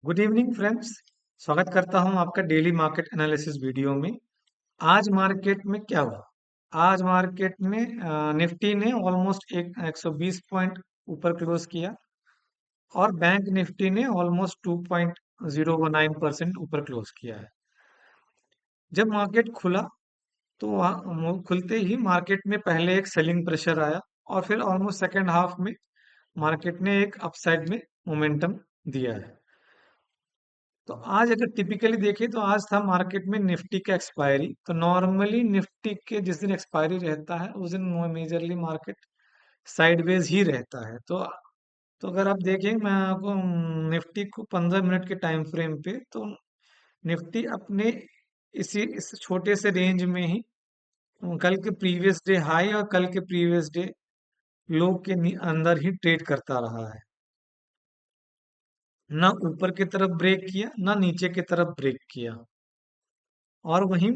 Good evening friends. स्वागत करता हूं आपका डेली मार्केट एनालिसिस वीडियो में। आज मार्केट में क्या हुआ? आज मार्केट में निफ्टी ने ऑलमोस्ट 120 पॉइंट ऊपर क्लोज किया और बैंक निफ्टी ने ऑलमोस्ट 2.019% ऊपर क्लोज किया है। जब मार्केट खुला तो खुलते ही मार्केट में पहले एक सेलिंग प्रेशर आया और फिर ऑलमोस्ट सेकेंड हाफ में मार्केट ने एक अपसाइड में मोमेंटम दिया है। तो आज अगर टिपिकली देखें तो आज था मार्केट में निफ्टी का एक्सपायरी। तो नॉर्मली निफ्टी के जिस दिन एक्सपायरी रहता है उस दिन मेजरली मार्केट साइडवेज ही रहता है। तो अगर आप देखें मैं आपको निफ्टी को 15 मिनट के टाइम फ्रेम पे तो निफ्टी अपने इस छोटे से रेंज में ही कल के प्रीवियस डे हाई और कल के प्रीवियस डे लो के अंदर ही ट्रेड करता रहा है। ना ऊपर की तरफ ब्रेक किया ना नीचे की तरफ ब्रेक किया। और वहीं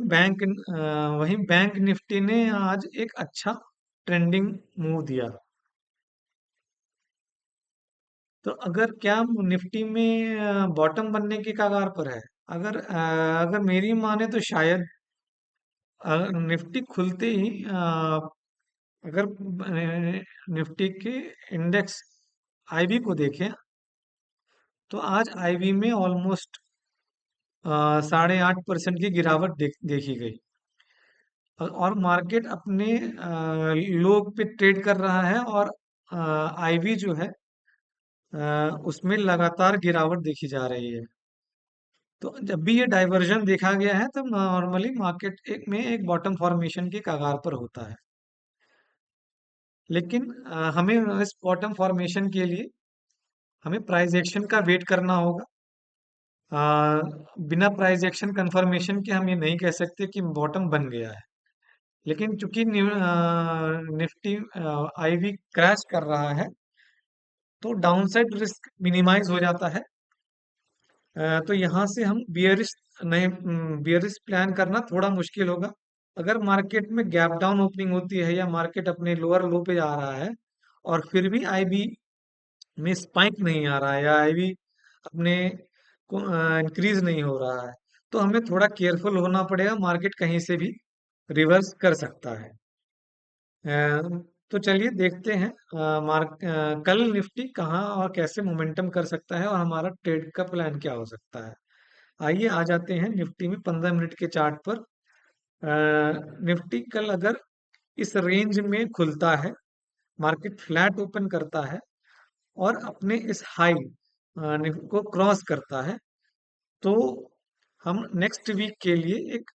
बैंक निफ्टी ने आज एक अच्छा ट्रेंडिंग मूव दिया। तो अगर क्या निफ्टी में बॉटम बनने की कगार पर है? अगर मेरी माने तो शायद निफ्टी खुलते ही अगर निफ्टी के इंडेक्स आईवी को देखें तो आज आईवी में ऑलमोस्ट 8.5% की गिरावट देखी गई। और मार्केट अपने लो पे ट्रेड कर रहा है और आईवी जो है उसमें लगातार गिरावट देखी जा रही है। तो जब भी ये डाइवर्जन देखा गया है तो नॉर्मली में एक बॉटम फॉर्मेशन की कगार पर होता है। लेकिन हमें इस बॉटम फॉर्मेशन के लिए हमें प्राइस एक्शन का वेट करना होगा। अ, बिना प्राइस एक्शन कंफर्मेशन के हम ये नहीं कह सकते कि बॉटम बन गया है। लेकिन चूंकि निफ्टी आईवी क्रैश कर रहा है तो डाउनसाइड रिस्क मिनिमाइज हो जाता है। तो यहाँ से हम बियरिश प्लान करना थोड़ा मुश्किल होगा। अगर मार्केट में गैप डाउन ओपनिंग होती है या मार्केट अपने लोअर लो पे जा रहा है और फिर भी आईबी में स्पाइक नहीं आ रहा है या आईबी अपने को इंक्रीज नहीं हो रहा है तो हमें थोड़ा केयरफुल होना पड़ेगा। मार्केट कहीं से भी रिवर्स कर सकता है। अ, तो चलिए देखते हैं कल निफ्टी कहाँ और कैसे मोमेंटम कर सकता है और हमारा ट्रेड का प्लान क्या हो सकता है। आइए आ जाते हैं निफ्टी में 15 मिनट के चार्ट पर। निफ्टी कल अगर इस रेंज में खुलता है, मार्केट फ्लैट ओपन करता है और अपने इस हाई को क्रॉस करता है तो हम नेक्स्ट वीक के लिए एक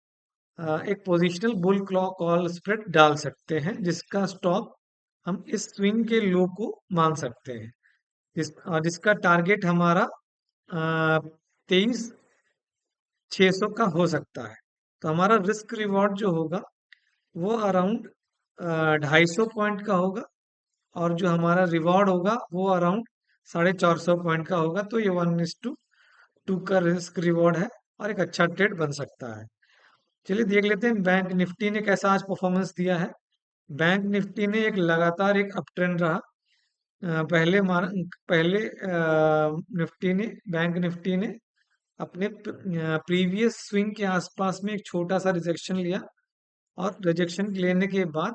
पोजिशनल बुल कॉल स्प्रेड डाल सकते हैं जिसका स्टॉप हम इस स्विंग के लो को मान सकते हैं। जिसका टारगेट हमारा 23,600 का हो सकता है। तो हमारा रिस्क रिवॉर्ड जो होगा वो अराउंड 250 पॉइंट का होगा और जो हमारा रिवॉर्ड होगा वो अराउंड 450 पॉइंट का होगा। तो ये 1:2 का रिस्क रिवॉर्ड है और एक अच्छा ट्रेड बन सकता है। चलिए देख लेते हैं बैंक निफ्टी ने कैसा आज परफॉर्मेंस दिया है। बैंक निफ्टी ने एक लगातार एक अप ट्रेंड रहा। पहले बैंक निफ्टी ने अपने प्रीवियस स्विंग के आसपास में एक छोटा सा रिजेक्शन लिया और रिजेक्शन लेने के बाद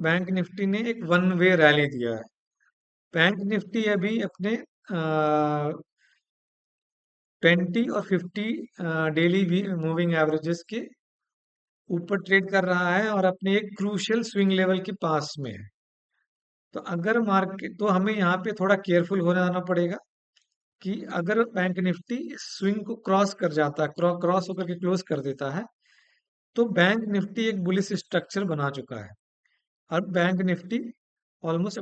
बैंक निफ्टी ने एक वन वे रैली दिया है। बैंक निफ्टी अभी अपने 20 और 50 डेली मूविंग एवरेजेस के ऊपर ट्रेड कर रहा है और अपने एक क्रूशियल स्विंग लेवल के पास में है। तो अगर मार्केट तो हमें यहाँ पे थोड़ा केयरफुल हो जाना पड़ेगा कि अगर बैंक निफ्टी स्विंग को क्रॉस कर जाता है, क्रॉस होकर के क्लोज कर देता है तो बैंक निफ्टी एक बुलिश स्ट्रक्चर बना चुका है। और बैंक निफ्टी ऑलमोस्ट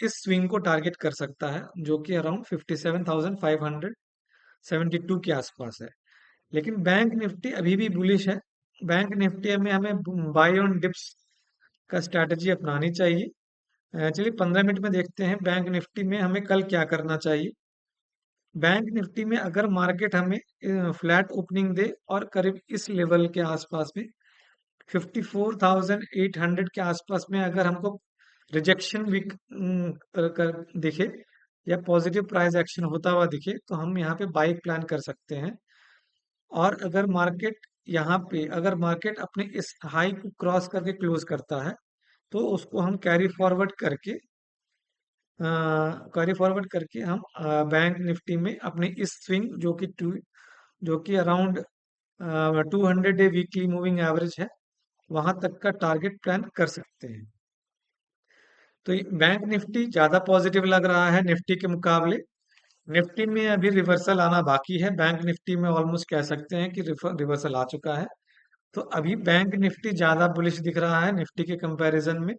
इस स्विंग को टारगेट कर सकता है जो कि अराउंड 57,572 के आसपास है। लेकिन बैंक निफ्टी अभी भी बुलिश है। बैंक निफ्टी में हमें बाय ऑन डिप्स का स्ट्रैटेजी अपनानी चाहिए। चलिए 15 मिनट में देखते हैं बैंक निफ्टी में हमें कल क्या करना चाहिए। बैंक निफ्टी में अगर मार्केट हमें फ्लैट ओपनिंग दे और करीब इस लेवल के आसपास में 54,800 के आसपास में अगर हमको रिजेक्शन वीक कर दिखे या पॉजिटिव प्राइस एक्शन होता हुआ दिखे तो हम यहाँ पे बाई प्लान कर सकते हैं। और अगर मार्केट अपने इस हाई को क्रॉस करके क्लोज करता है तो उसको हम कैरी फॉरवर्ड करके हम बैंक निफ्टी में अपने इस स्विंग जो कि around 200 day weekly moving average है, वहां तक का टारगेट प्लान कर सकते हैं। तो बैंक निफ्टी ज्यादा पॉजिटिव लग रहा है निफ्टी के मुकाबले। निफ्टी में अभी रिवर्सल आना बाकी है, बैंक निफ्टी में ऑलमोस्ट कह सकते हैं कि रिवर्सल आ चुका है। तो अभी बैंक निफ्टी ज्यादा बुलिश दिख रहा है निफ्टी के कंपैरिजन में।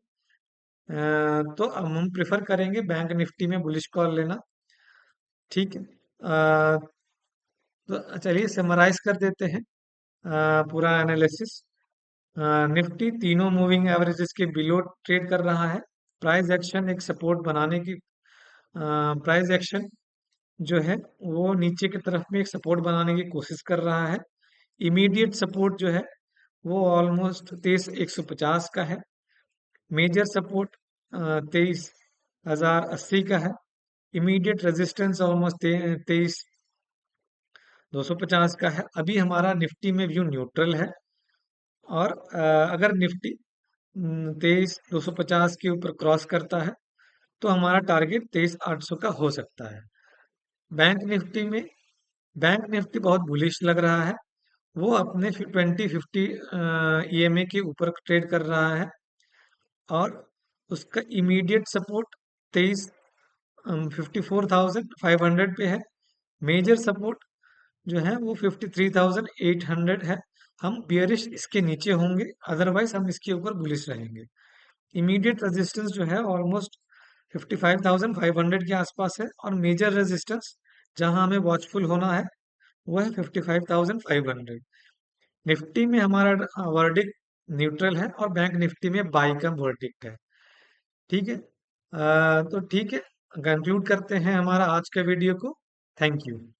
तो अब हम प्रेफर करेंगे बैंक निफ्टी में बुलिश कॉल लेना। ठीक है। तो चलिए समराइज कर देते हैं पूरा एनालिसिस। निफ्टी तीनों मूविंग एवरेजेस के बिलो ट्रेड कर रहा है। प्राइस एक्शन एक सपोर्ट बनाने की प्राइस एक्शन जो है वो नीचे की तरफ में एक सपोर्ट बनाने की कोशिश कर रहा है। इमीडिएट सपोर्ट जो है वो ऑलमोस्ट 23,150 का है। मेजर सपोर्ट 23,080 का है। इमीडिएट रेजिस्टेंस ऑलमोस्ट 23,250 का है। अभी हमारा निफ्टी में व्यू न्यूट्रल है। और अगर निफ्टी 23,250 के ऊपर क्रॉस करता है तो हमारा टारगेट 23,800 का हो सकता है। बैंक निफ्टी में बैंक निफ्टी बहुत बुलिश लग रहा है। वो अपने 2050 ईएमए के ऊपर ट्रेड कर रहा है। और उसका इमीडिएट सपोर्ट 54,500 पे है। मेजर सपोर्ट जो है वो 53,800 है। हम बियरिश इसके नीचे होंगे, अदरवाइज हम इसके ऊपर बुलिश रहेंगे। इमीडिएट रेजिस्टेंस जो है ऑलमोस्ट 55,500 के आसपास है। और मेजर रेजिस्टेंस जहां हमें वॉचफुल होना है वो है 55,500। निफ्टी में हमारा वर्डिक्ट न्यूट्रल है और बैंक निफ्टी में बाई का वर्डिक्ट है। ठीक है। तो ठीक है, कंक्लूड करते हैं हमारा आज का वीडियो को। Thank you.